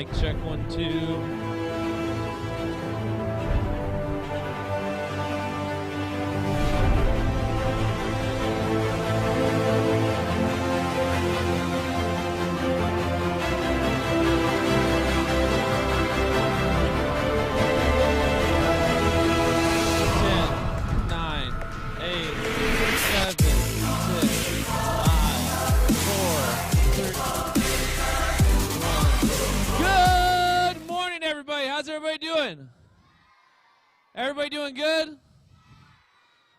Mic check 1, 2. Everybody doing good?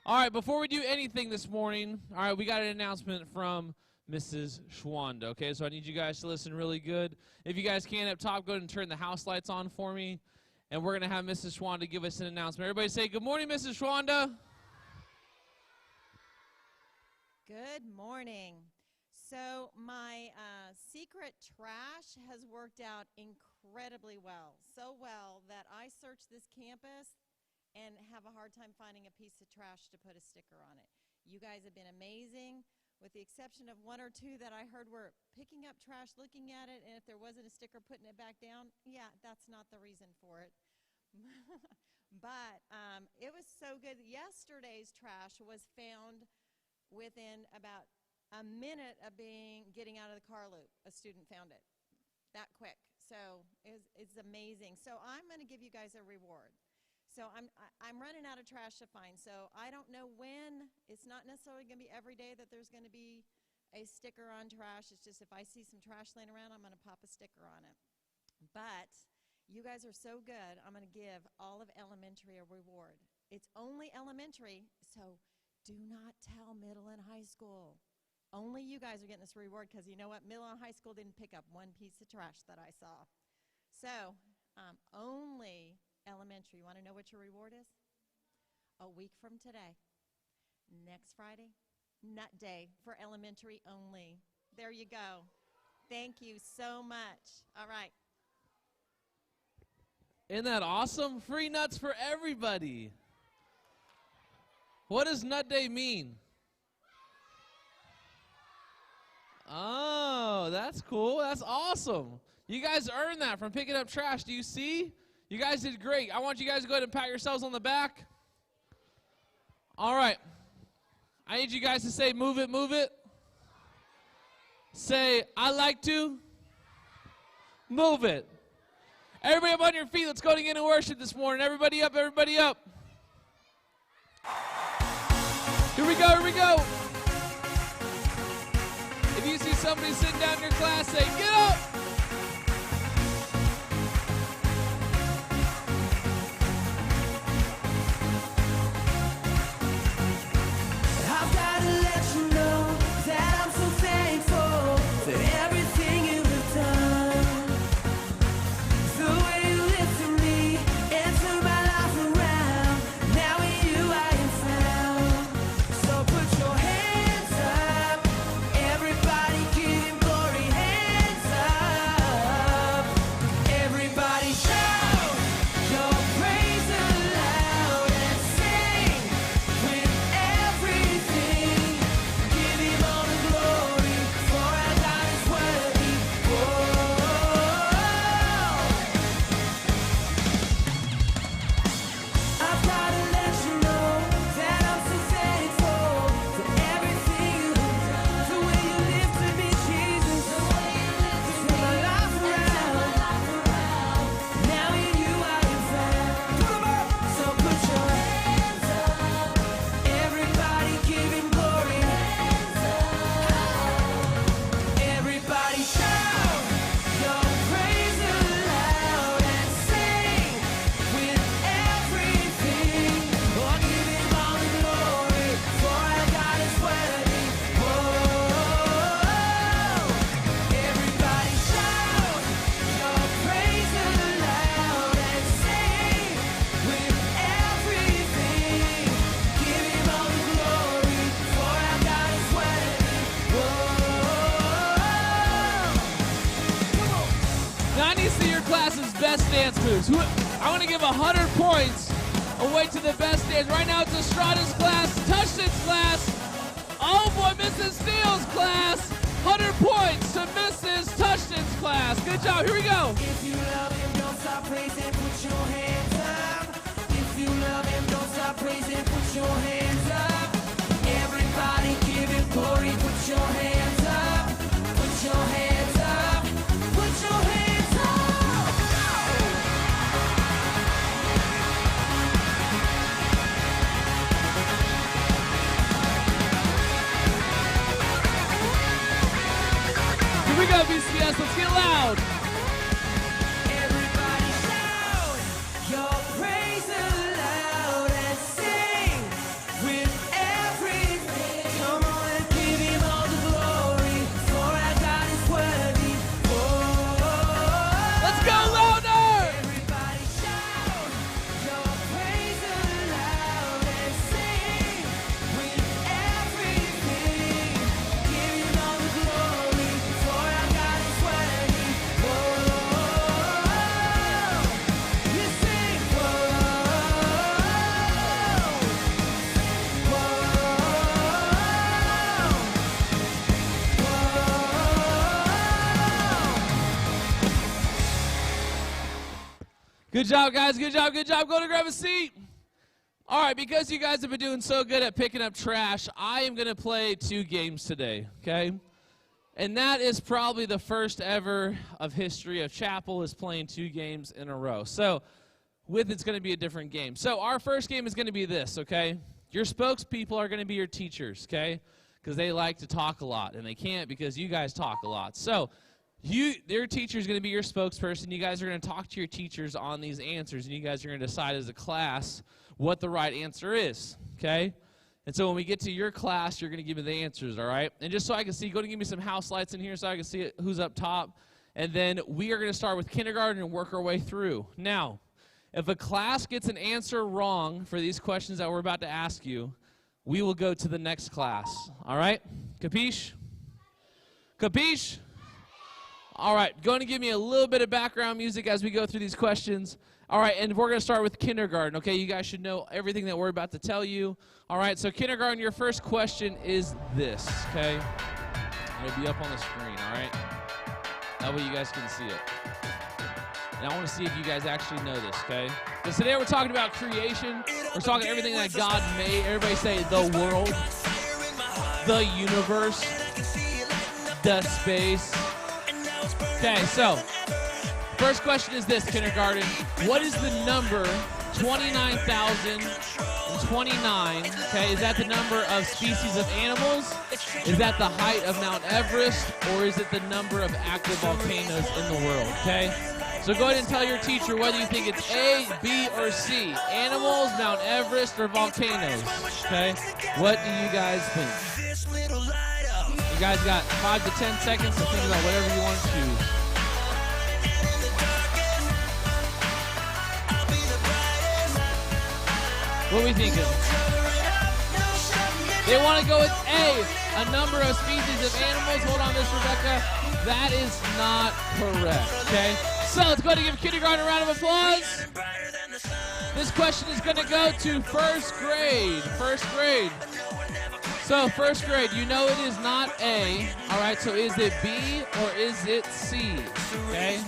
All right, before we do anything this morning, all right, we got an announcement from Mrs. Schwanda, okay? So I need you guys to listen really good. If you guys can, up top, go ahead and turn the house lights on for me, and we're going to have Mrs. Schwanda give us an announcement. Everybody say, good morning, Mrs. Schwanda. Good morning. So my secret trash has worked out incredibly well, so well that I searched this campus and have a hard time finding a piece of trash to put a sticker on it. You guys have been amazing, with the exception of one or two that I heard were picking up trash, looking at it, and if there wasn't a sticker, putting it back down. Yeah, that's not the reason for it. But it was so good. Yesterday's trash was found within about a minute of getting out of the car loop. A student found it that quick. So it's amazing. So I'm going to give you guys a reward. So I'm running out of trash to find. So I don't know when. It's not necessarily going to be every day that there's going to be a sticker on trash. It's just if I see some trash laying around, I'm going to pop a sticker on it. But you guys are so good, I'm going to give all of elementary a reward. It's only elementary, so do not tell middle and high school. Only you guys are getting this reward because you know what? Middle and high school didn't pick up one piece of trash that I saw. So only elementary. You want to know what your reward is? A week from today, next Friday, Nut Day for elementary only. There you go. Thank you so much. All right. Isn't that awesome? Free nuts for everybody. What does Nut Day mean? Oh, that's cool. That's awesome. You guys earned that from picking up trash. Do you see? You guys did great. I want you guys to go ahead and pat yourselves on the back. All right. I need you guys to say, move it, move it. Say, I like to move it. Everybody up on your feet. Let's go to get in worship this morning. Everybody up, everybody up. Here we go, here we go. If you see somebody sitting down in your class, say, get up. I've got to let you know that I'm so thankful for everything you have done. The way you lifted me and turned my life around. Now in you I am found. So put your hands up. Everybody give him glory. Hands up. Everybody shout your praise aloud and sing with everything. Give him all the glory, for our God is worthy. I've got to let you know that I'm so thankful for everything you have done. The way you lifted me, Jesus. Turn my life around. Now in you I am found. So put your hands up. Everybody give him glory. Everybody shout your praise aloud and sing with everything. Oh, give him all the glory, for our God is worthy. Everybody shout your praise aloud and sing with everything. Give him all the glory, for our God is worthy. Now I need to see your class's best dance moves. I want to give 100 points away to the best dance. Right now it's Estrada's class, Touchdown's class. Oh boy, Mrs. Steele's class. 100 points to Mrs. Touchdown's class. Good Good job. Here we go. If you love him, don't stop praising, put your hands up. If you love him, don't stop praising, put your hands up. Everybody give him glory, put your hands up. Put your hands up. Put your hands up. Here we go, BCS. Let's get loud. Everybody shout your praise aloud and sing with everything. Come on and give him all the glory, for our God is worthy. Oh, Let's go louder. everybody shout your praise aloud and sing with everything. Give him all the glory, for our God is worthy. You sing, Good job, guys. Good job. Good job. Go to grab a seat. All right, because you guys have been doing so good at picking up trash, I am going to play 2 games today, okay? And that is probably the first ever of history of Chapel is playing 2 games in a row. So with it's going to be a different game. So our first game is going to be this, okay? Your spokespeople are going to be your teachers, okay? Because they like to talk a lot, and they can't because you guys talk a lot. So their teacher is going to be your spokesperson. You guys are going to talk to your teachers on these answers, and you guys are going to decide as a class what the right answer is, okay? And so when we get to your class, you're going to give me the answers, all right? And just so I can see, go and give me some house lights in here so I can see who's up top. And then we are going to start with kindergarten and work our way through. Now, if a class gets an answer wrong for these questions that we're about to ask you, we will go to the next class, all right? Capiche? Capiche? All right, going to give me a little bit of background music as we go through these questions. All right, and we're going to start with kindergarten, okay? You guys should know everything that we're about to tell you. All right, so kindergarten, your first question is this, okay? It'll be up on the screen, all right? That way you guys can see it. And I want to see if you guys actually know this, okay? Because today we're talking about creation. We're talking everything that God made. Everybody say the world, the universe, the space. Okay, so first question is this, kindergarten. What is the number 29,029? Okay, is that the number of species of animals? Is that the height of Mount Everest? Or is it the number of active volcanoes in the world? Okay, so go ahead and tell your teacher whether you think it's A, B, or C. Animals, Mount Everest, or volcanoes. Okay, what do you guys think? You guys got 5 to 10 seconds to think about whatever you want to choose. What are we thinking? They want to go with A, a number of species of animals. Hold on, Miss Rebecca. That is not correct, okay? So let's go ahead and give kindergarten a round of applause. This question is going to go to first grade. First grade. So first grade, you know it is not A. All right, so is it B or is it C? Okay?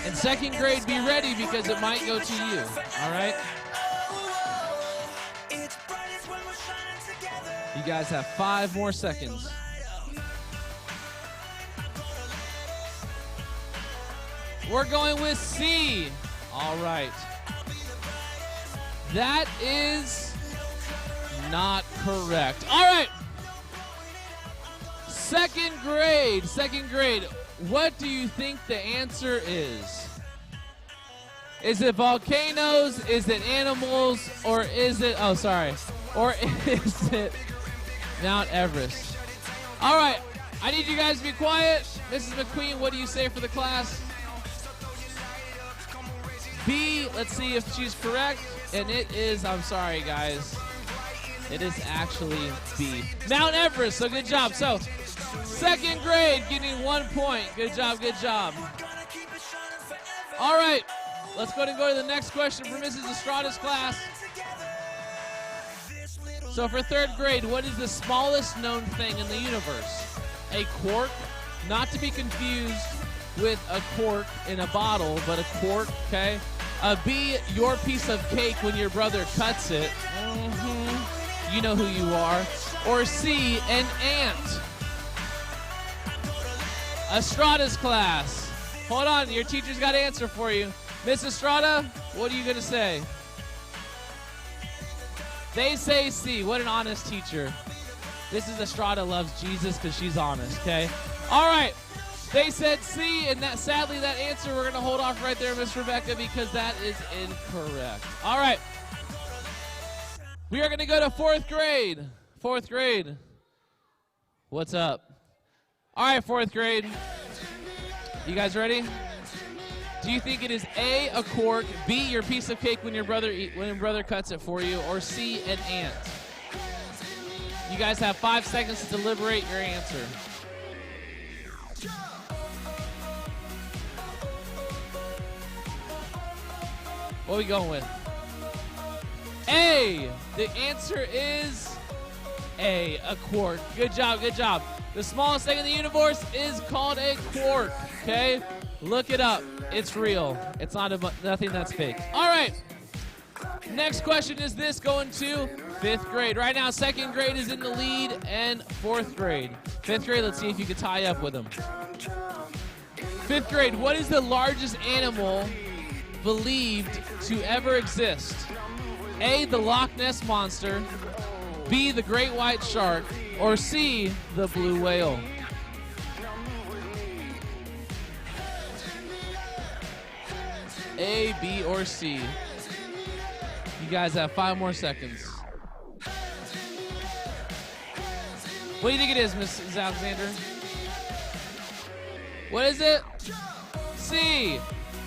And second grade, be ready because it might go to you. All right? You guys have 5 more seconds. We're going with C. All right. That is not correct. All right. Second grade. What do you think the answer is? Is it volcanoes? Is it animals? Or is it, or is it Mount Everest? All right. I need you guys to be quiet. Mrs. McQueen, what do you say for the class? B, let's see if she's correct. And it is, I'm sorry, guys. It is actually B. Mount Everest, so good job. So, second grade getting 1 point. Good job, good job. All right, let's go to the next question for Mrs. Estrada's class. So for third grade, what is the smallest known thing in the universe? A quark, not to be confused with a cork in a bottle, but a cork, okay? B, your piece of cake when your brother cuts it. You know who you are. Or C, an ant. Estrada's class. Hold on, your teacher's got an answer for you. Miss Estrada, what are you going to say? They say C. What an honest teacher. This is Estrada loves Jesus because she's honest, okay? All right. They said C, and that sadly that answer we're going to hold off right there, Miss Rebecca, because that is incorrect. All right. We are going to go to 4th grade. 4th grade. What's up? All right, 4th grade. You guys ready? Do you think it is A, a cork, B, your piece of cake when your brother cuts it for you, or C, an ant? You guys have 5 seconds to deliberate your answer. What are we going with? A. The answer is A, a quark. Good job, good job. The smallest thing in the universe is called a quark, okay? Look it up. It's real. It's not nothing that's fake. All right. Next question is this, going to 5th grade. Right now, 2nd grade is in the lead and 4th grade. 5th grade, let's see if you can tie up with them. 5th grade, what is the largest animal believed to ever exist? A, the Loch Ness Monster, B, the Great White Shark, or C, the Blue Whale? A, B, or C? You guys have 5 more seconds. What do you think it is, Mrs. Alexander? What is it? C.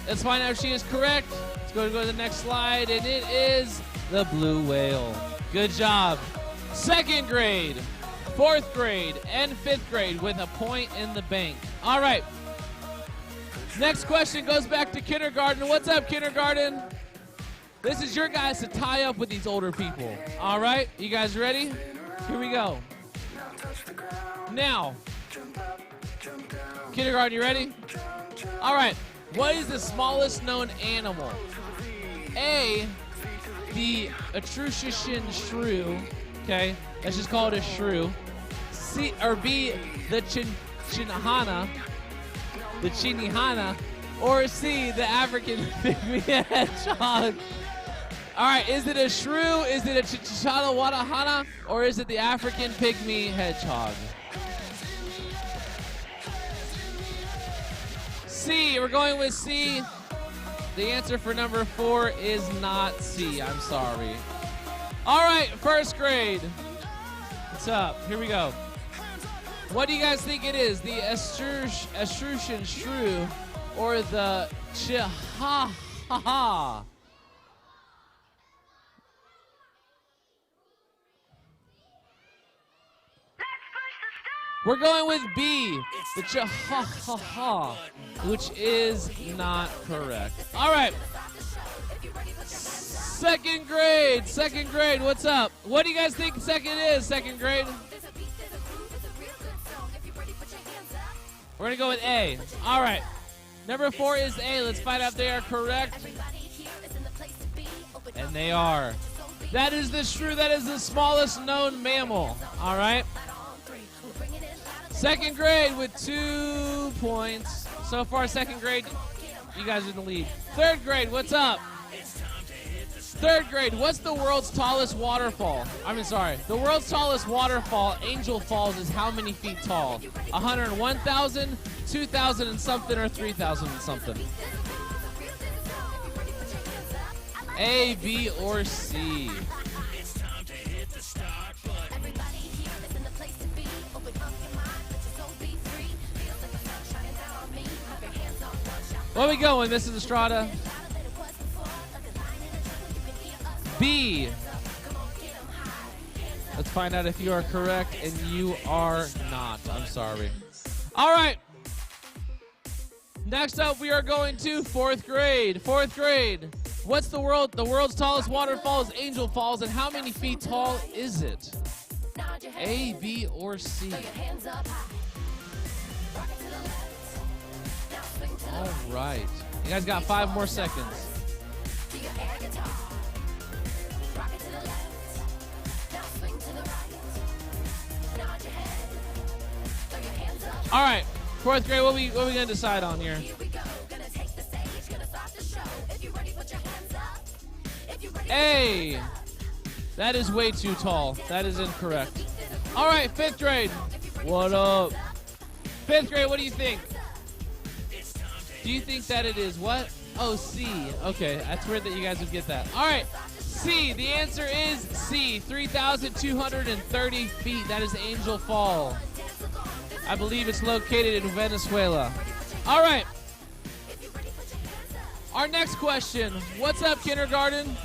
Let's find out if she is correct. Let's go to the next slide, and it is the Blue Whale. Good job. 2nd grade, 4th grade, and 5th grade with a point in the bank. All right. Next question goes back to kindergarten. What's up, kindergarten? This is your guys to tie up with these older people. All right, you guys ready? Here we go. Now, kindergarten, you ready? All right, what is the smallest known animal? A, the Etruscan shrew, okay? Let's just call it a shrew. C, or B, the chinahana, or C, the African pygmy hedgehog. All right, is it a shrew, is it a chichalawadahana, or is it the African pygmy hedgehog? C, we're going with C. The answer for number 4 is not C, I'm sorry. All right, 1st grade. What's up? Here we go. What do you guys think it is? The Etruscan shrew or the chihuahua? We're going with B, the chihuahua, which is not correct. All right. 2nd grade, what's up? What do you guys think 2nd is, 2nd grade? We're going to go with A. All right. Number 4 is A. Let's find out if they are correct. And they are. That is the shrew. That is the smallest known mammal. All right. 2nd grade with 2 points. So far, 2nd grade, you guys are in the lead. 3rd grade, what's up? 3rd grade, what's the world's tallest waterfall? The world's tallest waterfall, Angel Falls, is how many feet tall? 101,000, 2,000 and something, or 3,000 and something? A, B, or C? Where are we going, Mrs. Estrada? B. Let's find out if you are correct, and you are not. I'm sorry. All right. Next up, we are going to 4th grade. 4th grade. What's the world's tallest waterfall is Angel Falls, and how many feet tall is it? A, B, or C? All right. You guys got 5 more seconds. All right. 4th grade, what we going to decide on here? A. That is way too tall. That is incorrect. All right, 5th grade. What up? 5th grade, what do you think? Do you think that it is what? Oh, C. Okay, that's weird that you guys would get that. All right, C. The answer is C. 3,230 feet. That is Angel Fall. I believe it's located in Venezuela. All right. Our next question. What's up, kindergarten?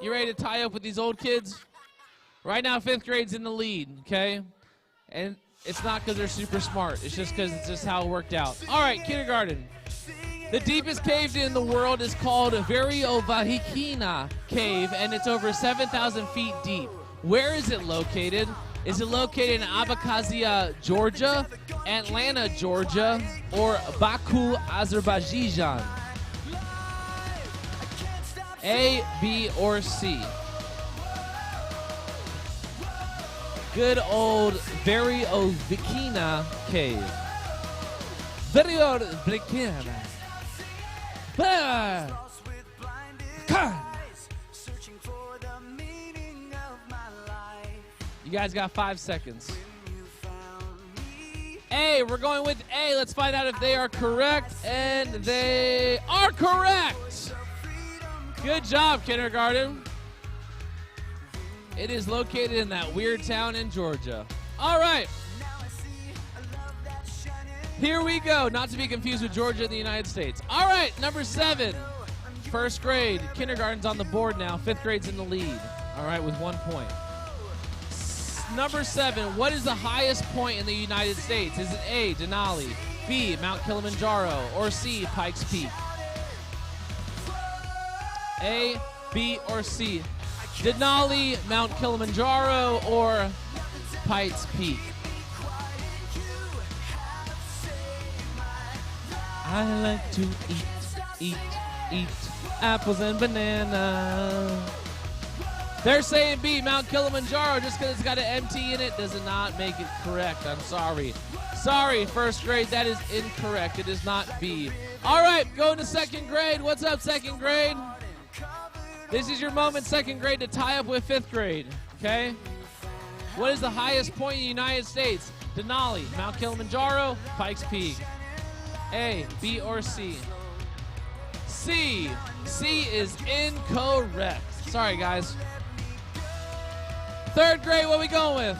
You ready to tie up with these old kids? Right now, 5th grade's in the lead, okay? And it's not because they're super smart. It's just because it's just how it worked out. All right, kindergarten. The deepest cave in the world is called Variovahikina Cave, and it's over 7,000 feet deep. Where is it located? Is it located in Abkhazia, Georgia, Atlanta, Georgia, or Baku, Azerbaijan? A, B, or C? Good old Variovahikina Cave. Variovahikina. You guys got 5 seconds. A, we're going with A. Let's find out if they are correct. And they are correct. Good job, kindergarten. It is located in that weird town in Georgia. All right. Here we go. Not to be confused with Georgia in the United States. All right, number 7. 1st grade. Kindergarten's on the board now. 5th grade's in the lead. All right, with 1 point. Number 7. What is the highest point in the United States? Is it A, Denali, B, Mount Kilimanjaro, or C, Pikes Peak? A, B, or C? Denali, Mount Kilimanjaro, or Pikes Peak? I like to eat apples and bananas. They're saying B, Mount Kilimanjaro. Just because it's got an MT in it does not make it correct. I'm sorry. Sorry, 1st grade, that is incorrect. It is not B. All right, going to 2nd grade. What's up, 2nd grade? This is your moment, 2nd grade, to tie up with 5th grade, okay? What is the highest point in the United States? Denali, Mount Kilimanjaro, Pikes Peak. A, B, or C? C. C is incorrect. Sorry, guys. 3rd grade, what are we going with?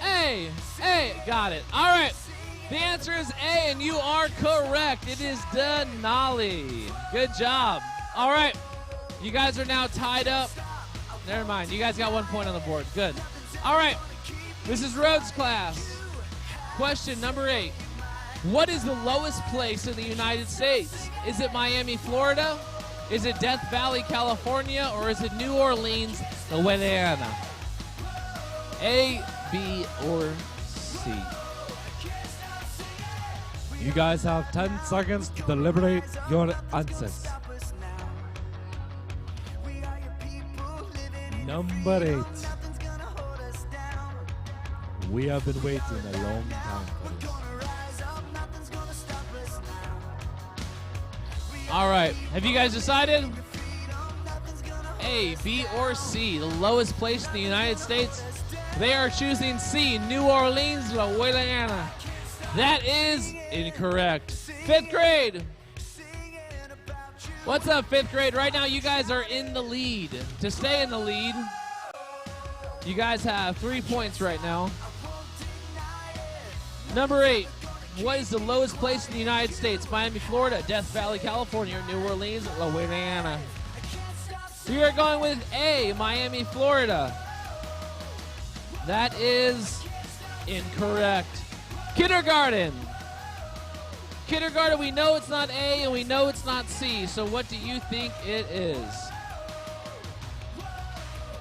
A. A. Got it. All right. The answer is A, and you are correct. It is Denali. Good job. All right. You guys are now tied up. Never mind. You guys got 1 point on the board. Good. All right. This is Rhodes class. Question number 8. What is the lowest place in the United States? Is it Miami, Florida? Is it Death Valley, California? Or is it New Orleans, Louisiana? A, B, or C? You guys have 10 seconds to deliberate your answers. Number 8. We have been waiting a long time for this. All right. Have you guys decided? A, B, or C? The lowest place in the United States? They are choosing C, New Orleans, Louisiana. That is incorrect. 5th grade. What's up, 5th grade? Right now, you guys are in the lead. To stay in the lead, you guys have 3 points right now. Number 8. What is the lowest place in the United States? Miami, Florida, Death Valley, California, or New Orleans, Louisiana? We are going with A, Miami, Florida. That is incorrect. Kindergarten. Kindergarten, we know it's not A and we know it's not C, so what do you think it is?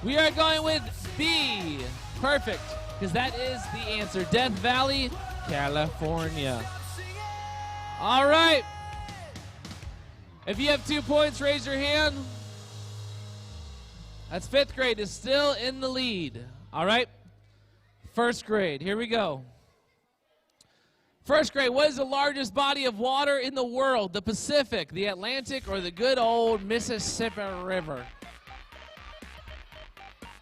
We are going with B. Perfect, because that is the answer. Death Valley, California. All right. If you have 2 points, raise your hand. That's 5th grade is still in the lead. All right. 1st grade, here we go. 1st grade, what is the largest body of water in the world? The Pacific, the Atlantic, or the good old Mississippi River?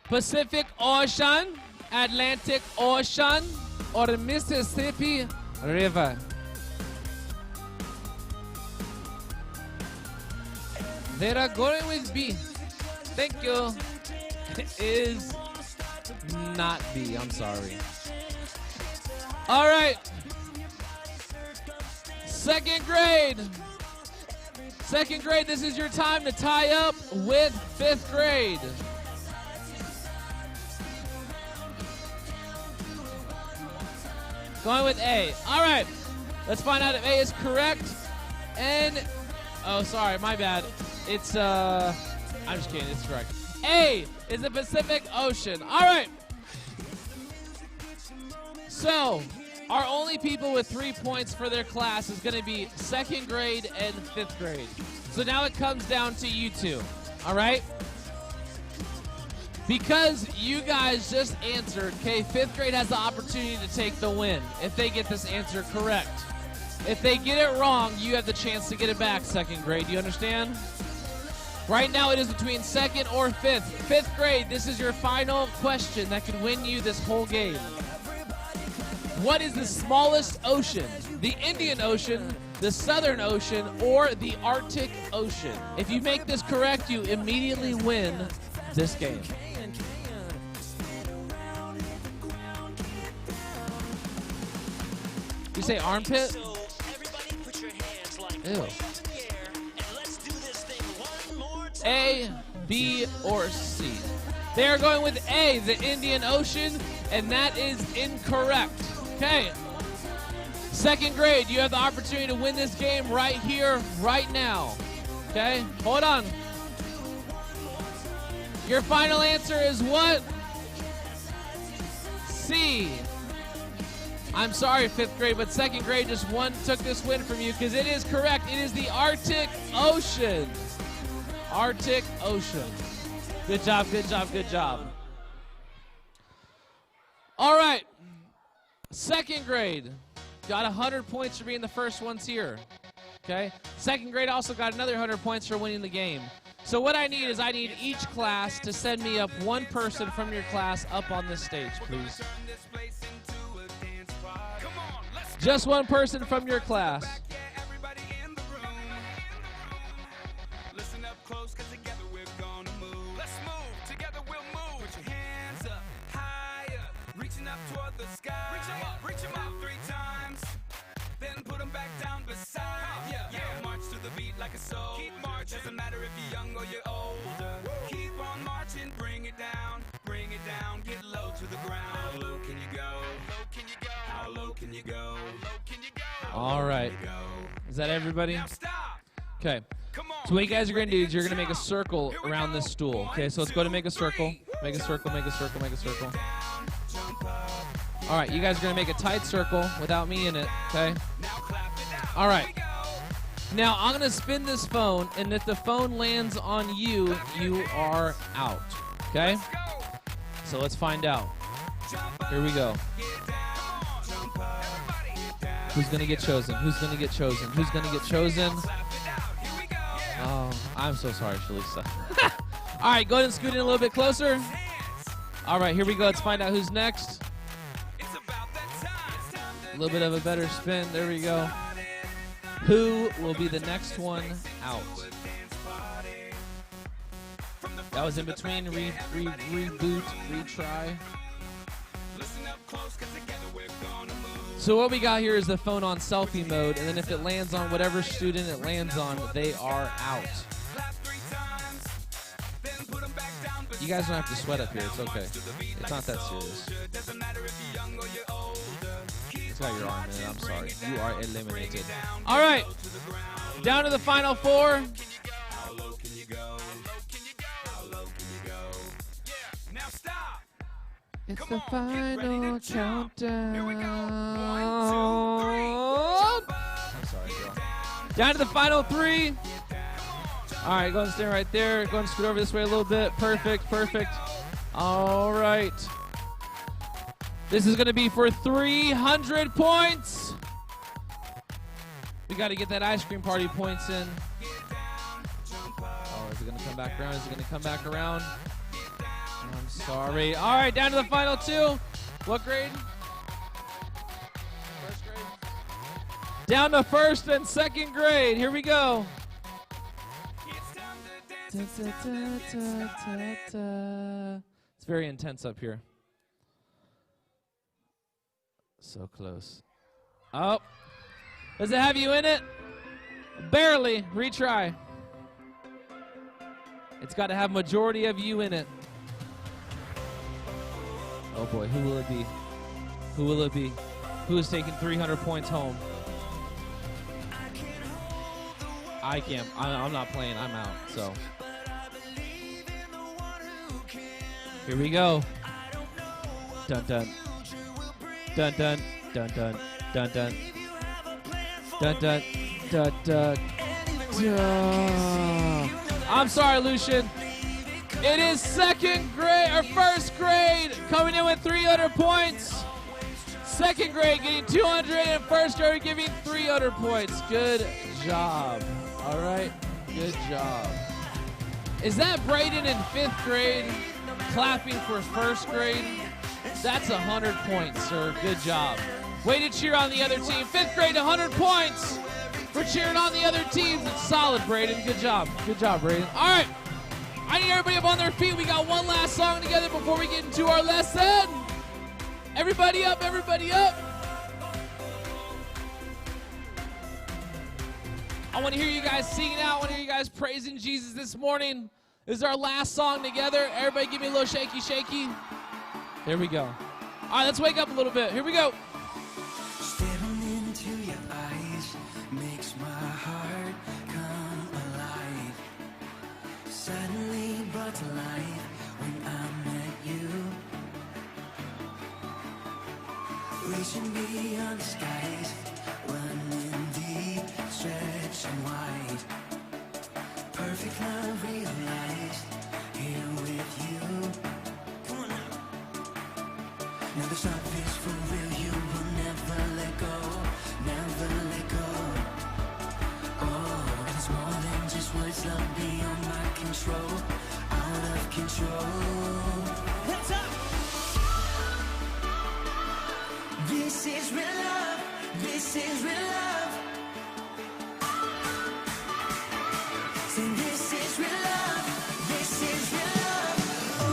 Pacific Ocean, Atlantic Ocean, or the Mississippi River? They are going with B. Thank you. It is not B. I'm sorry. All right. 2nd grade. 2nd grade, this is your time to tie up with 5th grade. Going with A. All right. Let's find out if A is correct. And, oh, sorry, my bad. It's, I'm just kidding. It's correct. A is the Pacific Ocean. All right. So, our only people with 3 points for their class is going to be 2nd grade and 5th grade. So now it comes down to you two. All right? Because you guys just answered, okay, 5th grade has the opportunity to take the win if they get this answer correct. If they get it wrong, you have the chance to get it back, 2nd grade. Do you understand? Right now it is between 2nd or 5th. 5th grade, this is your final question that could win you this whole game. What is the smallest ocean? The Indian Ocean, the Southern Ocean, or the Arctic Ocean? If you make this correct, you immediately win this game. You say armpit? Ew. A, B, or C? They are going with A, the Indian Ocean, and that is incorrect. Okay. 2nd grade, you have the opportunity to win this game right here, right now. Okay? Hold on. Your final answer is what? C. I'm sorry, 5th grade, but 2nd grade just took this win from you because it is correct. It is the Arctic Ocean. Arctic Ocean. Good job, good job, good job. All right. 2nd grade got 100 points for being the first ones here. Okay? 2nd grade also got another 100 points for winning the game. So what I need is I need each class to send me up one person from your class up on this stage, please. Just one person from your class. Keep marching, doesn't matter if you're young or you're older. Keep on marching, bring it down, get low to the ground. How low can you go? Low can you go? How low can you go? Low can you go? All right. Is that everybody? Okay. So what you guys are going to do is you're going to make a circle around this stool. Okay, so let's go to make a circle. Make a circle, make a circle, make a circle. All right, you guys are going to make a tight circle without me in it, okay? All right. Now, I'm going to spin this phone, and if the phone lands on you, you are out, okay? So let's find out. Here we go. Who's going to get chosen? Who's going to get chosen? Who's going to get chosen? Oh, I'm so sorry, Shalisa. All right, go ahead and scoot in a little bit closer. All right, here we go. Let's find out who's next. A little bit of a better spin. There we go. Who will be the next one out? That was in between reboot, retry. So what we got here is the phone on selfie mode, and then if it lands on whatever student it lands on, they are out. You guys don't have to sweat up here. It's okay. It's not that serious. It's got your arm in it. I'm sorry. You are eliminated. All right. Down to the final four. It's the final countdown. I'm sorry, girl. Down to the final 3. All right, go and stand right there. Go and scoot over this way a little bit. Perfect, perfect. All right. This is going to be for 300 points. We got to get that ice cream party points in. Oh, is it going to come back around? Is it going to come back around? I'm sorry. All right, down to the final 2. What grade? First grade? Down to first and second grade. Here we go. It's very intense up here. So close. Oh. Does it have you in it? Barely. Retry. It's got to have majority of you in it. Oh boy, who will it be? Who will it be? Who is taking 300 points home? I can't. I'm not playing. I'm out. So. Here we go. Dun dun. Dun dun. Dun dun. Dun dun. Dun dun. Dun dun. Dun. I'm sorry, Lucian. It is second grade or first grade coming in with 300 points. Second grade getting 200 and first grade giving 300 points. Good job. All right. Good job. Is that Braden in 5th grade clapping for first grade? That's 100 points, sir. Good job. Way to cheer on the other team. 5th grade, 100 points for cheering on the other teams. It's solid, Braden. Good job. Good job, Braden. All right. I need everybody up on their feet. We got one last song together before we get into our lesson. Everybody up, everybody up. I want to hear you guys singing out. I want to hear you guys praising Jesus this morning. This is our last song together. Everybody give me a little shaky, shaky. There we go. All right, let's wake up a little bit. Here we go. Staring into your eyes makes my heart come alive. Suddenly brought to life when I met you. Reaching beyond the skies, running deep, stretching wide. Perfect love realized here with you. Come on now. Now this love is for real. You will never let go, never let go. Oh, it's more than just words. Love beyond my control, out of control. What's up? This is real love. This is real love. Say this is real love. This is real love. Oh.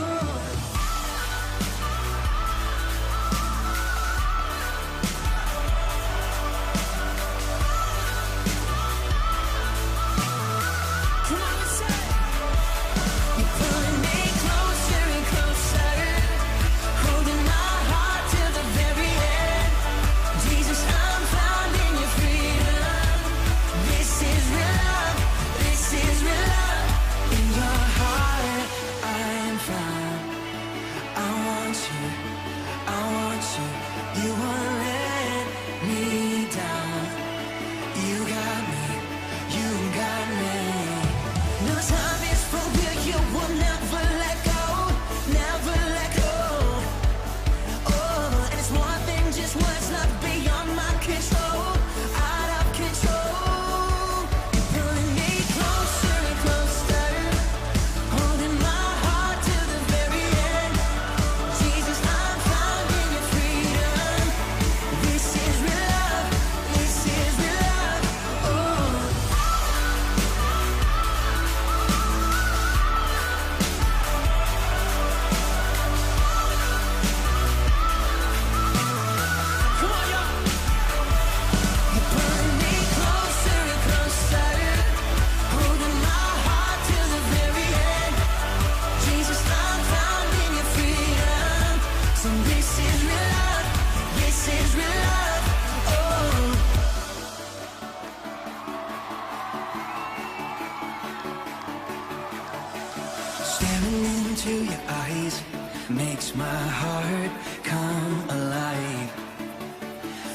makes my heart come alive.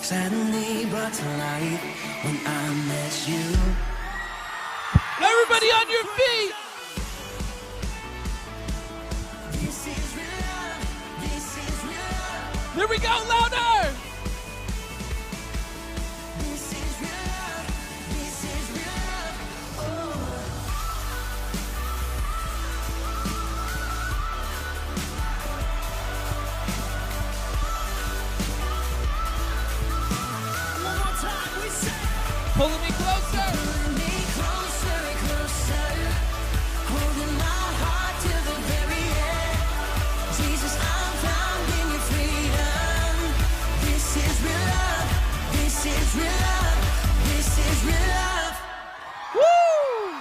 Suddenly brought to life when I met you. Everybody on your feet. This is real love. This is real love. There we go, louder. This is real love. This is real love. One more time, we say. Pulling me closer. Pulling me closer, closer. Holding my heart to the very end. Jesus, I'm found in your freedom. This is real love. This is real love. This is real love. Woo!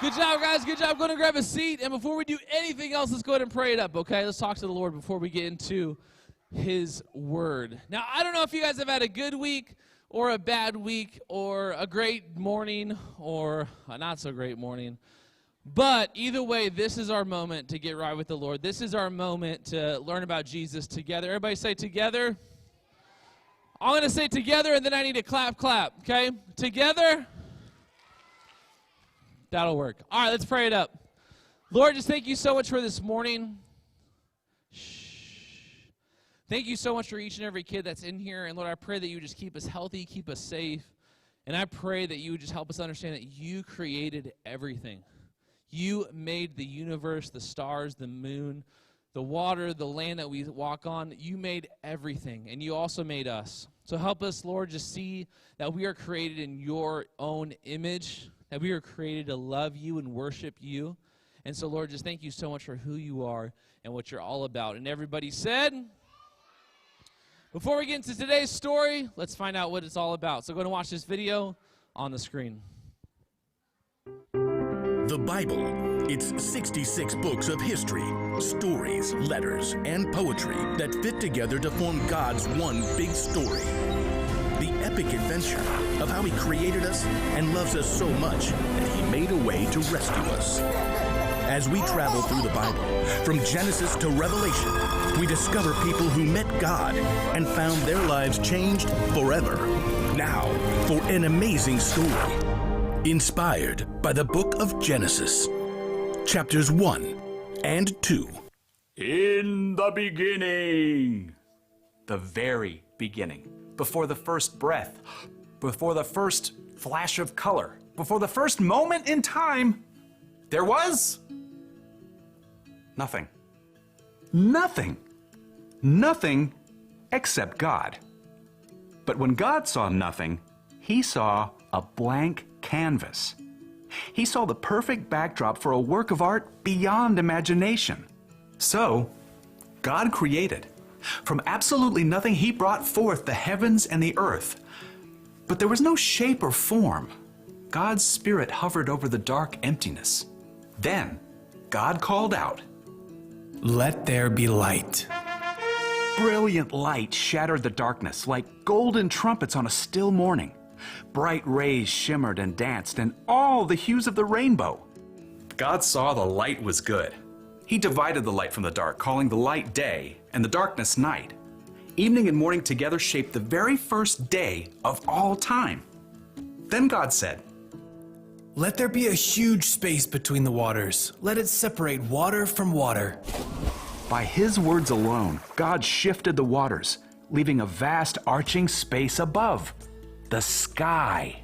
Good job, guys. Good job. Going to grab a seat. And before we do anything else, let's go ahead and pray it up, okay? Let's talk to the Lord before we get into His Word. Now, I don't know if you guys have had a good week or a bad week or a great morning or a not so great morning. But either way, this is our moment to get right with the Lord. This is our moment to learn about Jesus together. Everybody say together. I'm going to say together, and then I need to clap, okay? Together. That'll work. All right, let's pray it up. Lord, just thank you so much for this morning. Thank you so much for each and every kid that's in here. And Lord, I pray that you just keep us healthy, keep us safe. And I pray that you would just help us understand that you created everything. You made the universe, the stars, the moon, the water, the land that we walk on. You made everything, and you also made us. So help us, Lord, just see that we are created in your own image, that we are created to love you and worship you. And so, Lord, just thank you so much for who you are and what you're all about. And everybody said... Before we get into today's story, let's find out what it's all about. So go and watch this video on the screen. The Bible. It's 66 books of history, stories, letters, and poetry that fit together to form God's one big story. The epic adventure of how He created us and loves us so much that He made a way to rescue us. As we travel through the Bible, from Genesis to Revelation, we discover people who met God and found their lives changed forever. Now, for an amazing story, inspired by the book of Genesis, chapters 1 and 2. In the beginning, the very beginning, before the first breath, before the first flash of color, before the first moment in time, there was nothing. Nothing. Nothing except God. But when God saw nothing, He saw a blank canvas. He saw the perfect backdrop for a work of art beyond imagination. So, God created. From absolutely nothing, He brought forth the heavens and the earth. But there was no shape or form. God's Spirit hovered over the dark emptiness. Then, God called out, "Let there be light." Brilliant light shattered the darkness like golden trumpets on a still morning. Bright rays shimmered and danced in all the hues of the rainbow. God saw the light was good. He divided the light from the dark, calling the light day and the darkness night. Evening and morning together shaped the very first day of all time. Then God said, "Let there be a huge space between the waters. Let it separate water from water." By His words alone, God shifted the waters, leaving a vast arching space above, the sky.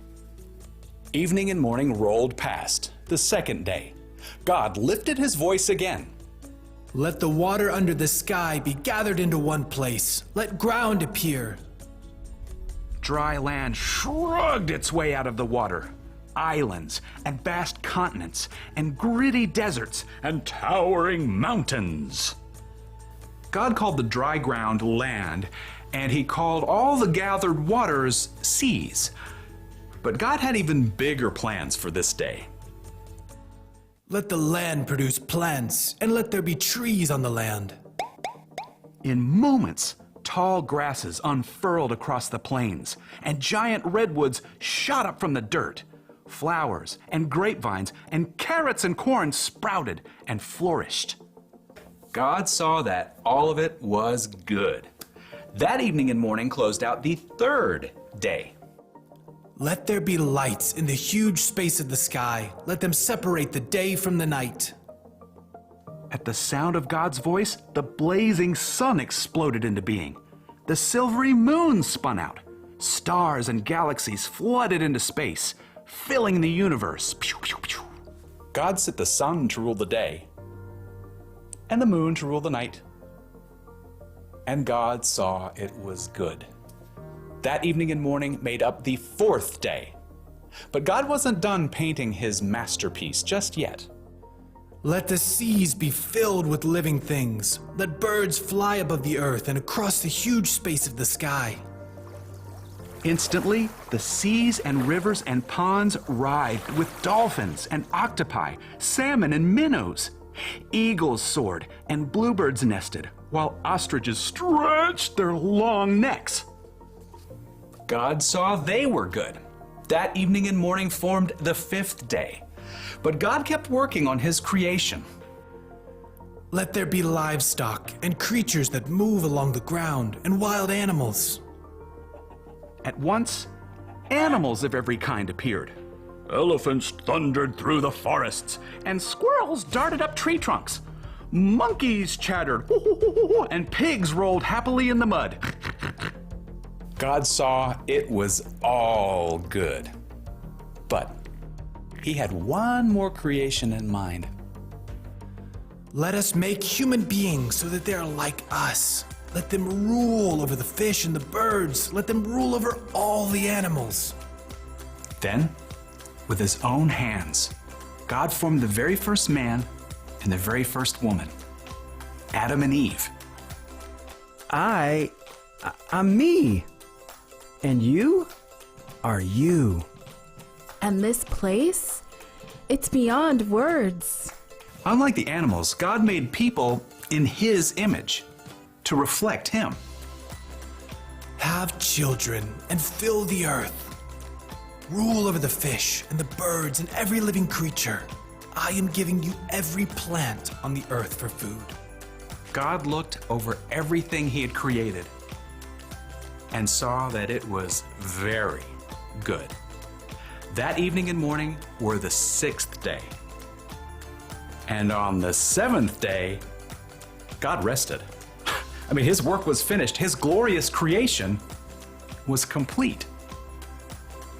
Evening and morning rolled past, the second day. God lifted His voice again. "Let the water under the sky be gathered into one place. Let ground appear." Dry land shrugged its way out of the water. Islands and vast continents and gritty deserts and towering mountains. God called the dry ground land, and He called all the gathered waters seas. But God had even bigger plans for this day. "Let the land produce plants, and let there be trees on the land." In moments, tall grasses unfurled across the plains, and giant redwoods shot up from the dirt. Flowers and grapevines and carrots and corn sprouted and flourished. God saw that all of it was good. That evening and morning closed out the third day. Let there be lights in the huge space of the sky. Let them separate the day from the night. At the sound of God's voice, the blazing sun exploded into being. The silvery moon spun out. Stars and galaxies flooded into space, filling the universe. Pew, pew, pew. God set the sun to rule the day, and the moon to rule the night. And God saw it was good. That evening and morning made up the fourth day. But God wasn't done painting his masterpiece just yet. Let the seas be filled with living things. Let birds fly above the earth and across the huge space of the sky. Instantly, the seas and rivers and ponds writhed with dolphins and octopi, salmon and minnows. Eagles soared and bluebirds nested, while ostriches stretched their long necks. God saw they were good. That evening and morning formed the fifth day. But God kept working on his creation. Let there be livestock and creatures that move along the ground and wild animals. At once, animals of every kind appeared. Elephants thundered through the forests, and squirrels darted up tree trunks. Monkeys chattered, and pigs rolled happily in the mud. God saw it was all good. But he had one more creation in mind. Let us make human beings so that they are like us. Let them rule over the fish and the birds. Let them rule over all the animals. Then, with his own hands, God formed the very first man and the very first woman, Adam and Eve. I'm me. And you are you. And this place? It's beyond words. Unlike the animals, God made people in his image to reflect him. Have children and fill the earth. Rule over the fish and the birds and every living creature. I am giving you every plant on the earth for food. God looked over everything he had created and saw that it was very good. That evening and morning were the sixth day. And on the seventh day, God rested. His work was finished. His glorious creation was complete.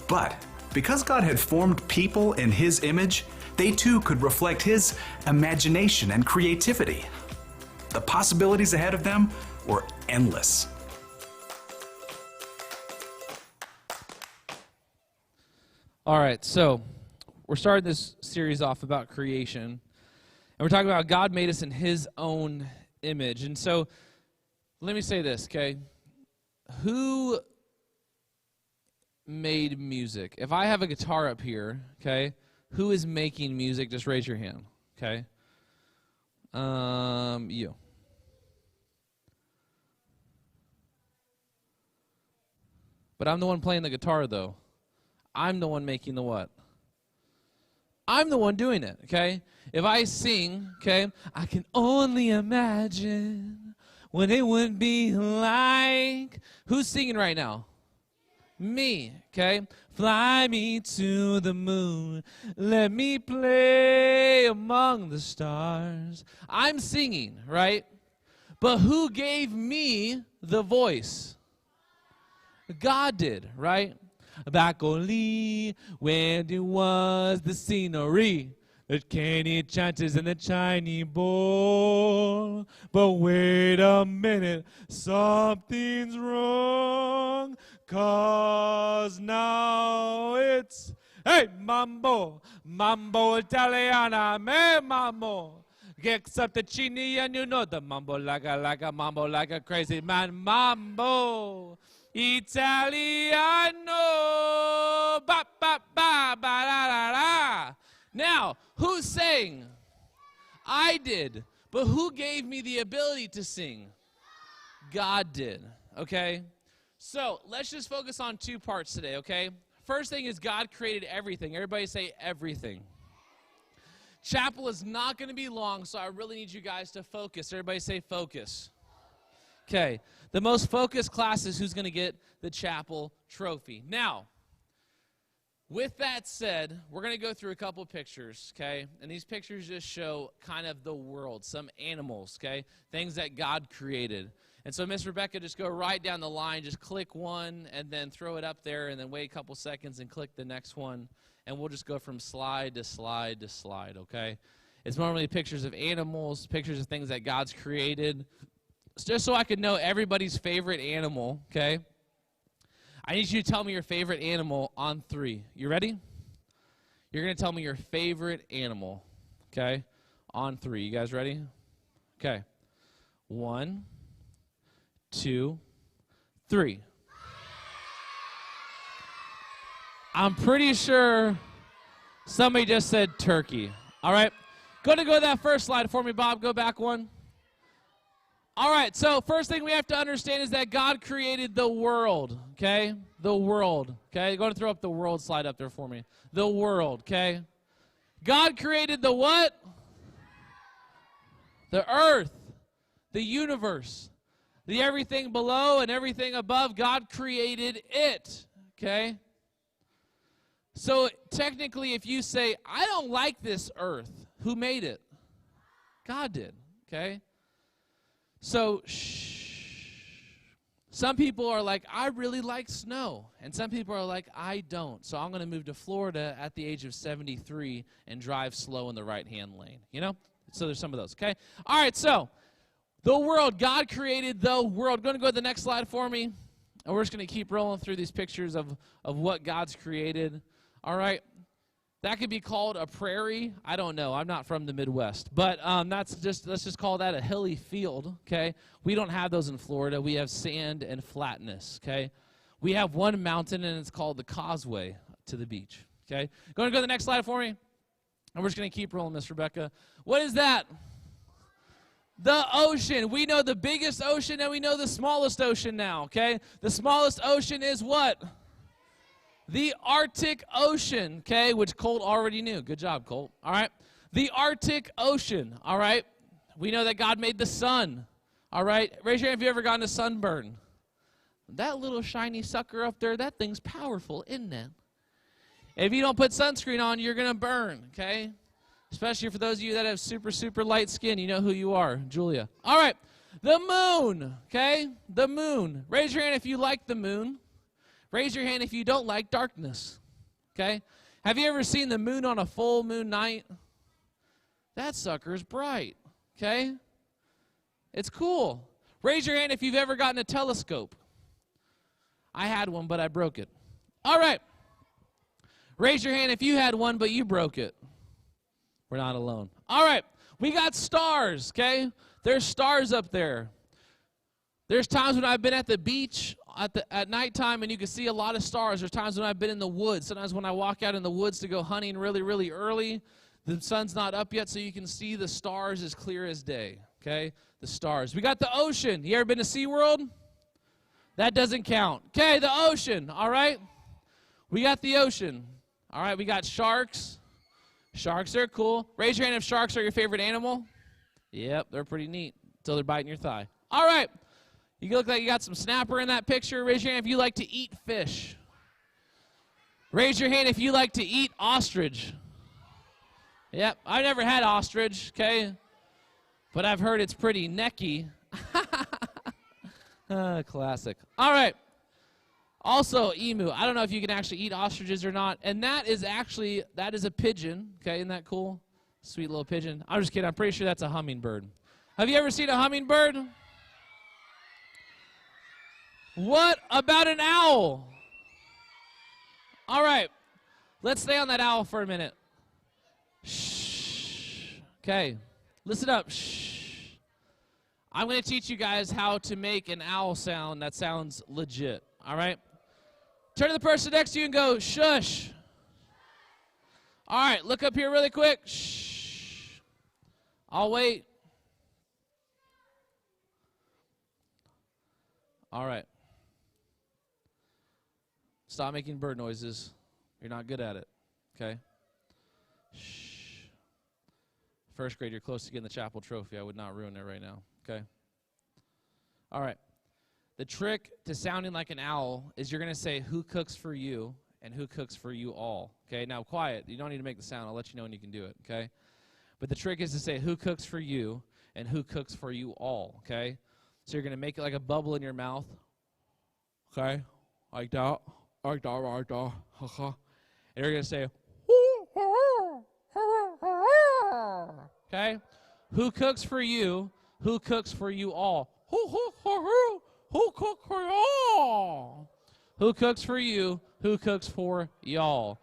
But because God had formed people in his image, they too could reflect his imagination and creativity. The possibilities ahead of them were endless. All right, so we're starting this series off about creation, and we're talking about God made us in his own image. And so let me say this, okay? Who made music? If I have a guitar up here, okay, who is making music? Just raise your hand, okay? You. But I'm the one playing the guitar, though. I'm the one making the what? I'm the one doing it, okay? If I sing, okay, I can only imagine what it would be like. Who's singing right now? Me, okay? Fly me to the moon. Let me play among the stars. I'm singing, right? But who gave me the voice? God did, right? Back only when it was the scenery, the candy chances in the Chinese bowl. But wait a minute, something's wrong, 'cause now it's, hey, mambo, mambo Italiana, me mambo. Except the chini and you know the mambo like a mambo like a crazy man, mambo. Italiano, ba ba ba ba la la la. Now, who sang? I did. But who gave me the ability to sing? God did. Okay? So, let's just focus on two parts today, okay? First thing is God created everything. Everybody say everything. Chapel is not going to be long, so I really need you guys to focus. Everybody say focus. Okay. The most focused class is who's going to get the chapel trophy. Now, with that said, we're going to go through a couple pictures, okay? And these pictures just show kind of the world, some animals, okay? Things that God created. And so, Miss Rebecca, just go right down the line. Just click one and then throw it up there and then wait a couple seconds and click the next one. And we'll just go from slide to slide to slide, okay? It's normally pictures of animals, pictures of things that God's created. It's just so I can know everybody's favorite animal, okay? I need you to tell me your favorite animal on 3. You ready? You're going to tell me your favorite animal, okay? On 3. You guys ready? Okay. 1, 2, 3. I'm pretty sure somebody just said turkey. All right. Go to that first slide for me, Bob. Go back one. All right. So first thing we have to understand is that God created the world. Okay. The world. Okay. Go to throw up the world slide up there for me. The world. Okay. God created the what? The earth. The universe. The everything below and everything above. God created it. Okay. So technically, if you say, I don't like this earth, who made it? God did, okay? So, some people are like, I really like snow. And some people are like, I don't. So I'm going to move to Florida at the age of 73 and drive slow in the right-hand lane, you know? So there's some of those, okay? All right, so the world, God created the world. Going to go to the next slide for me. And we're just going to keep rolling through these pictures of what God's created. All right, that could be called a prairie. I don't know. I'm not from the Midwest, but let's just call that a hilly field. Okay, we don't have those in Florida. We have sand and flatness. Okay, we have one mountain and it's called the Causeway to the beach. Okay, going to go to the next slide for me, and we're just going to keep rolling, Miss Rebecca. What is that? The ocean. We know the biggest ocean and we know the smallest ocean now. Okay, the smallest ocean is what? The Arctic Ocean, okay, which Colt already knew. Good job, Colt. All right. The Arctic Ocean, all right. We know that God made the sun, all right. Raise your hand if you ever gotten a sunburn. That little shiny sucker up there, that thing's powerful, isn't it? If you don't put sunscreen on, you're going to burn, okay? Especially for those of you that have super, super light skin. You know who you are, Julia. All right. The moon, okay? The moon. Raise your hand if you like the moon. Raise your hand if you don't like darkness, okay? Have you ever seen the moon on a full moon night? That sucker's bright, okay? It's cool. Raise your hand if you've ever gotten a telescope. I had one, but I broke it. All right. Raise your hand if you had one, but you broke it. We're not alone. All right. We got stars, okay? There's stars up there. There's times when I've been at the beach at nighttime and you can see a lot of stars. There's times when I've been in the woods. Sometimes when I walk out in the woods to go hunting really, really early, the sun's not up yet, so you can see the stars as clear as day, okay? The stars. We got the ocean. You ever been to SeaWorld? That doesn't count. Okay, the ocean, all right? We got the ocean. All right, we got sharks. Sharks are cool. Raise your hand if sharks are your favorite animal. Yep, they're pretty neat until they're biting your thigh. All right. You look like you got some snapper in that picture. Raise your hand if you like to eat fish. Raise your hand if you like to eat ostrich. Yep, I never had ostrich, okay? But I've heard it's pretty necky. Classic. All right. Also, emu. I don't know if you can actually eat ostriches or not. And that is a pigeon. Okay, isn't that cool? Sweet little pigeon. I'm just kidding. I'm pretty sure that's a hummingbird. Have you ever seen a hummingbird? What about an owl? All right. Let's stay on that owl for a minute. Shh. Okay. Listen up. Shh. I'm going to teach you guys how to make an owl sound that sounds legit. All right? Turn to the person next to you and go, shush. All right. Look up here really quick. Shh. I'll wait. All right. Stop making bird noises. You're not good at it. Okay? Shh. First grade, you're close to getting the chapel trophy. I would not ruin it right now, okay? All right. The trick to sounding like an owl is you're going to say, who cooks for you and who cooks for you all, okay? Now, quiet. You don't need to make the sound. I'll let you know when you can do it, okay? But the trick is to say, who cooks for you and who cooks for you all, okay? So you're going to make it like a bubble in your mouth, okay? Like that, like that, like that, and you're going to say, okay? Who cooks for you? Who cooks for you all? Who cooks for you? Who cooks for y'all? Who cooks for you? Who cooks for y'all?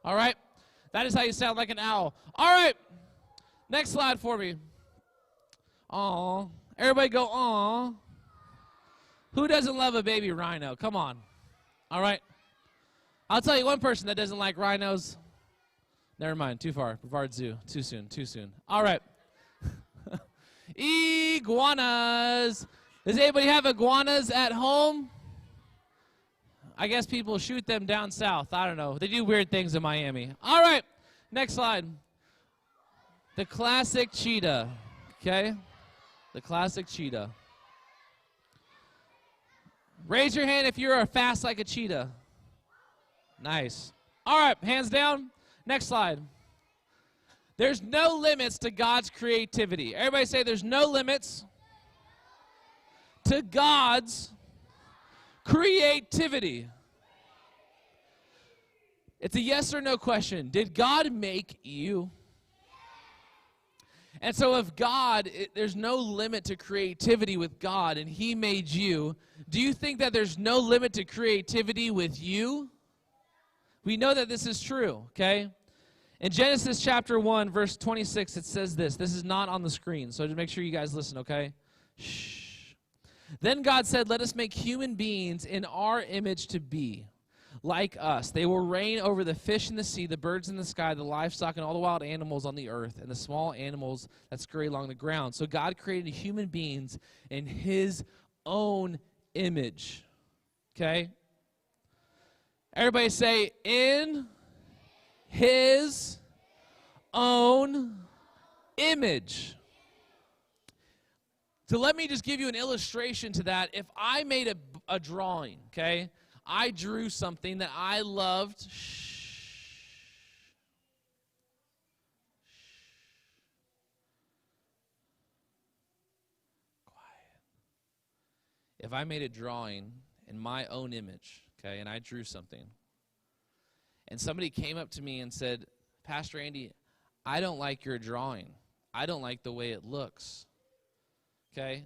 All right? That is how you sound like an owl. All right. Next slide for me. Aw. Everybody go, aw. Who doesn't love a baby rhino? Come on. All right. I'll tell you one person that doesn't like rhinos. Never mind. Too far. Brevard Zoo. Too soon. Too soon. All right. Iguanas. Does anybody have iguanas at home? I guess people shoot them down south. I don't know. They do weird things in Miami. All right. Next slide. The classic cheetah. Okay? The classic cheetah. Raise your hand if you're fast like a cheetah. Nice. All right. Hands down. Next slide. There's no limits to God's creativity. Everybody say there's no limits to God's creativity. It's a yes or no question. Did God make you? And so if there's no limit to creativity with God and he made you, do you think that there's no limit to creativity with you? We know that this is true, okay? In Genesis chapter 1, verse 26, it says this. This is not on the screen, so just make sure you guys listen, okay? Shh. Then God said, let us make human beings in our image to be like us. They will reign over the fish in the sea, the birds in the sky, the livestock, and all the wild animals on the earth, and the small animals that scurry along the ground. So God created human beings in his own image, okay? Everybody say, in his own image. So let me just give you an illustration to that. If I made a drawing, okay, I drew something that I loved. Quiet. If I made a drawing in my own image, okay, and I drew something, and somebody came up to me and said, Pastor Andy, I don't like your drawing. I don't like the way it looks. Okay?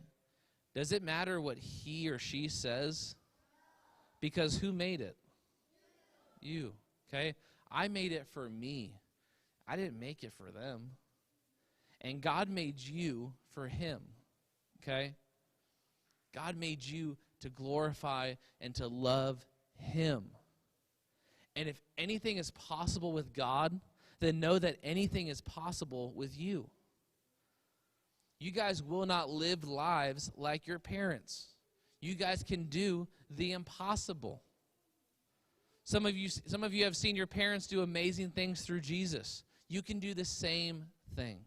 Does it matter what he or she says? Because who made it? You. Okay? I made it for me. I didn't make it for them. And God made you for him. Okay? God made you to glorify and to love him. And if anything is possible with God, then know that anything is possible with you. You guys will not live lives like your parents. You guys can do the impossible. Some of you have seen your parents do amazing things through Jesus. You can do the same thing.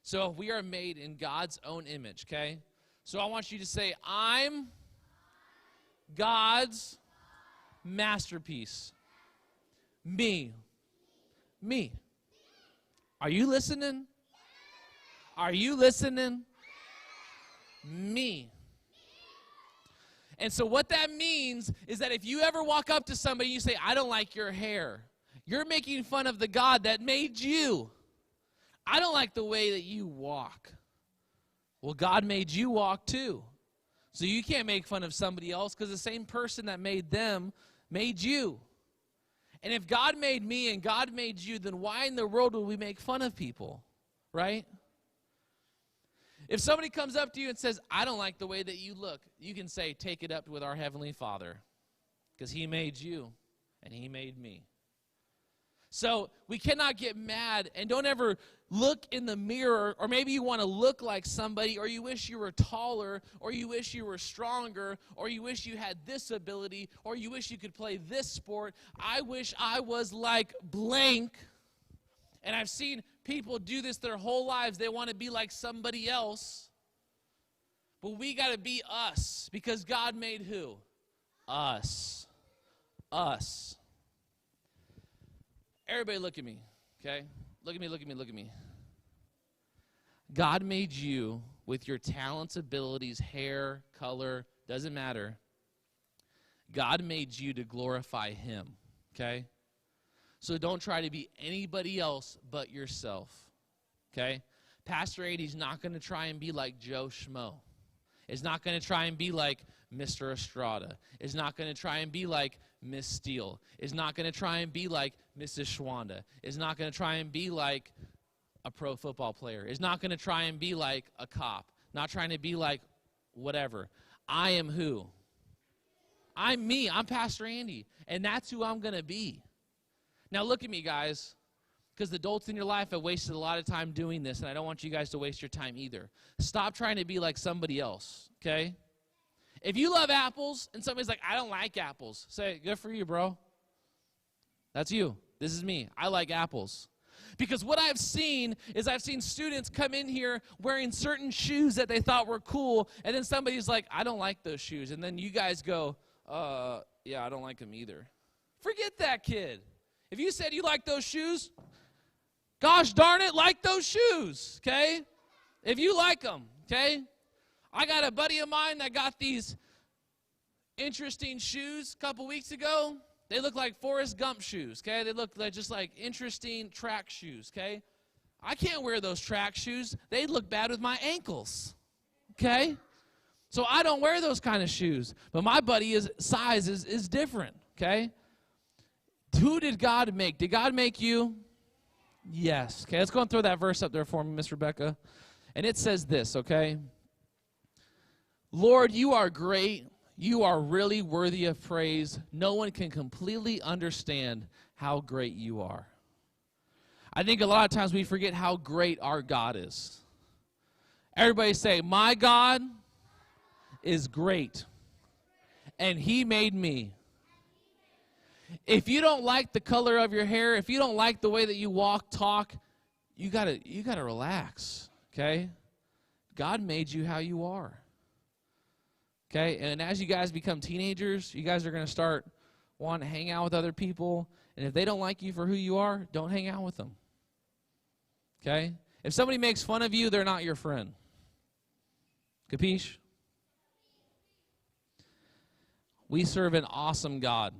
So we are made in God's own image, okay? So I want you to say, I'm God's masterpiece. Me. Are you listening? Are you listening? Me. And so what that means is that if you ever walk up to somebody and you say, I don't like your hair, you're making fun of the God that made you. I don't like the way that you walk. Well, God made you walk too. So you can't make fun of somebody else because the same person that made them made you. And if God made me and God made you, then why in the world would we make fun of people, right? If somebody comes up to you and says, I don't like the way that you look, you can say, take it up with our Heavenly Father because he made you and he made me. So we cannot get mad, and don't ever look in the mirror, or maybe you want to look like somebody, or you wish you were taller, or you wish you were stronger, or you wish you had this ability, or you wish you could play this sport. I wish I was like blank. And I've seen people do this their whole lives. They want to be like somebody else. But we got to be us, because God made who? Us. Us. Everybody look at me, okay? Look at me, look at me, look at me. God made you with your talents, abilities, hair, color, doesn't matter. God made you to glorify him, okay? So don't try to be anybody else but yourself, okay? Pastor Ady's not going to try and be like Joe Schmo. Is not going to try and be like Mr. Estrada. Is not going to try and be like Miss Steele. Is not going to try and be like Mrs. Schwanda. Is not going to try and be like a pro football player. Is not going to try and be like a cop. Not trying to be like whatever. I am who? I'm me. I'm Pastor Andy. And that's who I'm going to be. Now look at me, guys. Because the adults in your life have wasted a lot of time doing this, and I don't want you guys to waste your time either. Stop trying to be like somebody else, okay? If you love apples and somebody's like, I don't like apples, say, good for you, bro. That's you. This is me. I like apples. Because what I've seen is I've seen students come in here wearing certain shoes that they thought were cool, and then somebody's like, I don't like those shoes. And then you guys go, yeah, I don't like them either. Forget that kid. If you said you like those shoes, gosh darn it, like those shoes, okay? If you like them, okay? I got a buddy of mine that got these interesting shoes a couple weeks ago. They look like Forrest Gump shoes, okay? They look like just like interesting track shoes, okay? I can't wear those track shoes. They look bad with my ankles, okay? So I don't wear those kind of shoes. But my buddy's size is different, okay? Who did God make? Did God make you? Yes. Okay, let's go and throw that verse up there for me, Miss Rebecca. And it says this, okay? Lord, you are great. You are really worthy of praise. No one can completely understand how great you are. I think a lot of times we forget how great our God is. Everybody say, my God is great, and he made me. If you don't like the color of your hair, if you don't like the way that you walk, talk, you gotta relax, okay? God made you how you are, okay? And as you guys become teenagers, you guys are going to start wanting to hang out with other people. And if they don't like you for who you are, don't hang out with them, okay? If somebody makes fun of you, they're not your friend. Capiche? We serve an awesome God.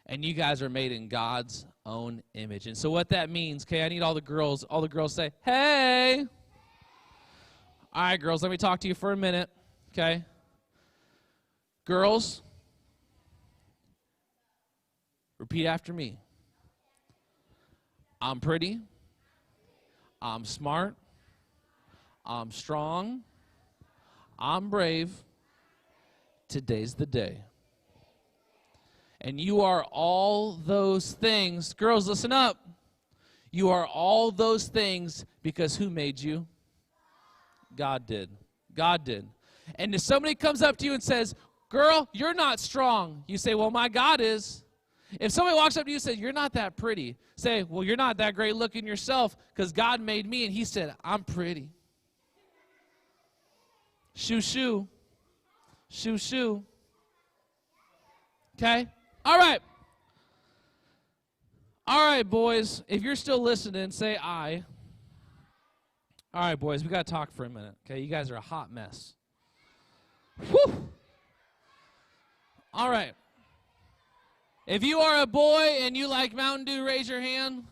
And you guys are made in God's own image. And so what that means, okay, I need all the girls say, hey. All right, girls, let me talk to you for a minute, okay? Girls, repeat after me. I'm pretty. I'm smart. I'm strong. I'm brave. Today's the day. And you are all those things. Girls, listen up. You are all those things because who made you? God did. God did. And if somebody comes up to you and says, girl, you're not strong, you say, well, my God is. If somebody walks up to you and says, you're not that pretty, say, well, you're not that great looking yourself because God made me and he said, I'm pretty. Shoo, shoo. Shoo, shoo. Okay? All right. All right, boys. If you're still listening, say I. All right, boys. We got to talk for a minute. Okay? You guys are a hot mess. Whew. All right. If you are a boy and you like Mountain Dew, raise your hand.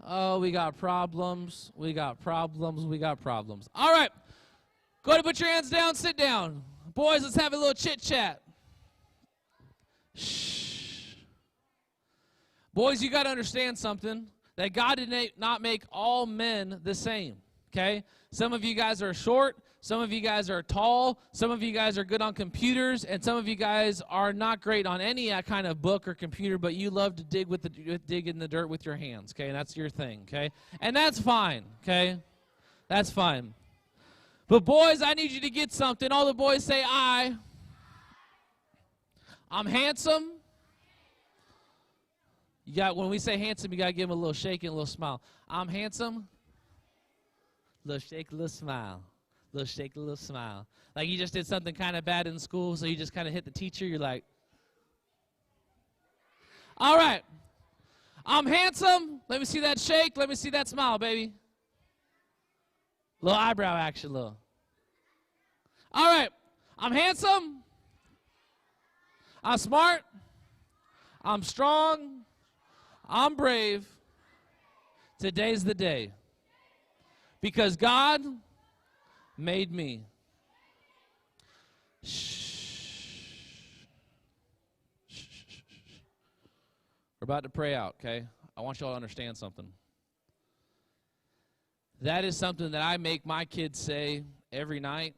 Oh, we got problems. We got problems. We got problems. All right. Go ahead and put your hands down. Sit down. Boys, let's have a little chit-chat. Shh. Boys, you got to understand something, that God did not make all men the same, okay? Some of you guys are short. Some of you guys are tall. Some of you guys are good on computers. And some of you guys are not great on any kind of book or computer, but you love to dig in the dirt with your hands, okay? And that's your thing, okay? And that's fine, okay? That's fine. But boys, I need you to get something. All the boys say, I'm handsome. When we say handsome, you got to give them a little shake and a little smile. I'm handsome. Little shake, little smile. Little shake, little smile. Like you just did something kind of bad in school, so you just kind of hit the teacher. You're like, all right. I'm handsome. Let me see that shake. Let me see that smile, baby. Little eyebrow action, little. All right. I'm handsome. I'm smart. I'm strong. I'm brave. Today's the day. Because God made me. We're about to pray out, okay? I want you all to understand something. That is something that I make my kids say every night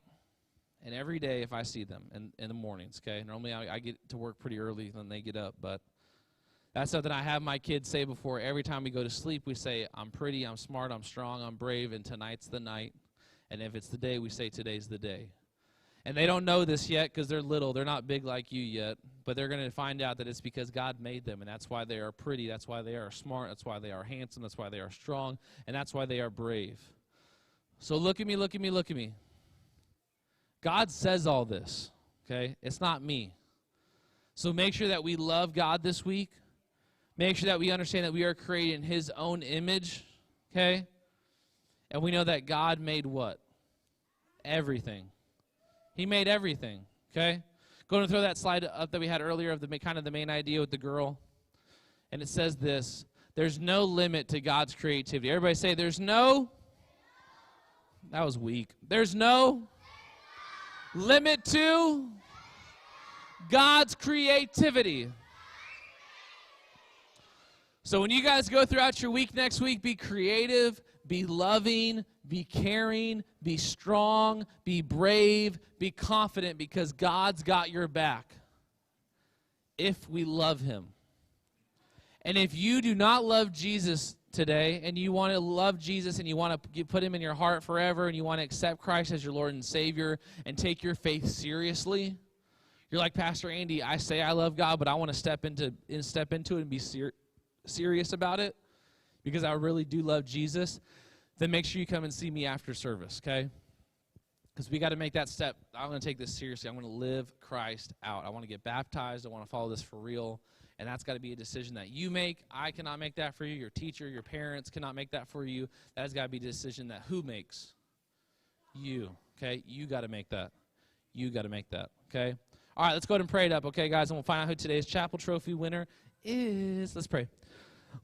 and every day if I see them in the mornings, okay? Normally I get to work pretty early when they get up, but that's something I have my kids say before every time we go to sleep. We say, I'm pretty, I'm smart, I'm strong, I'm brave, and tonight's the night. And if it's the day, we say today's the day. And they don't know this yet because they're little. They're not big like you yet. But they're going to find out that it's because God made them. And that's why they are pretty. That's why they are smart. That's why they are handsome. That's why they are strong. And that's why they are brave. So look at me, look at me, look at me. God says all this, okay? It's not me. So make sure that we love God this week. Make sure that we understand that we are created in His own image, okay? And we know that God made what? Everything. He made everything, okay? Go and throw that slide up that we had earlier of the kind of the main idea with the girl. And it says this, there's no limit to God's creativity. Everybody say, there's no, that was weak. There's no limit to God's creativity. So when you guys go throughout your week next week, be creative, be loving, be caring, be strong, be brave, be confident, because God's got your back if we love Him. And if you do not love Jesus today, and you want to love Jesus and you want to put Him in your heart forever, and you want to accept Christ as your Lord and Savior and take your faith seriously, you're like, Pastor Andy, I say I love God, but I want to step into it and be serious about it because I really do love Jesus, then make sure you come and see me after service, okay? Because we got to make that step. I'm going to take this seriously. I'm going to live Christ out. I want to get baptized. I want to follow this for real. And that's got to be a decision that you make. I cannot make that for you. Your teacher, your parents cannot make that for you. That has got to be a decision that who makes? You, okay? You got to make that. You got to make that, okay? All right, let's go ahead and pray it up, okay, guys? And we'll find out who today's Chapel Trophy winner is. Let's pray.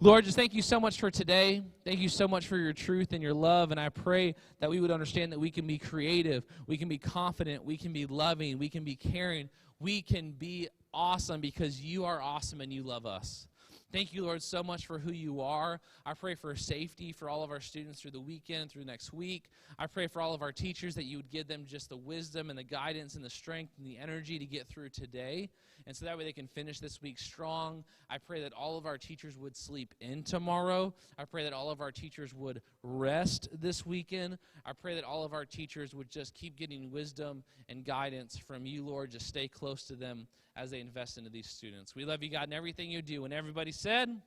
Lord, just thank you so much for today. Thank you so much for your truth and your love. And I pray that we would understand that we can be creative, we can be confident, we can be loving, we can be caring, we can be awesome because you are awesome and you love us. Thank you, Lord, so much for who you are. I pray for safety for all of our students through the weekend, through next week. I pray for all of our teachers that you would give them just the wisdom and the guidance and the strength and the energy to get through today. And so that way they can finish this week strong. I pray that all of our teachers would sleep in tomorrow. I pray that all of our teachers would rest this weekend. I pray that all of our teachers would just keep getting wisdom and guidance from you, Lord. Just stay close to them as they invest into these students. We love you, God, in everything you do. And everybody said...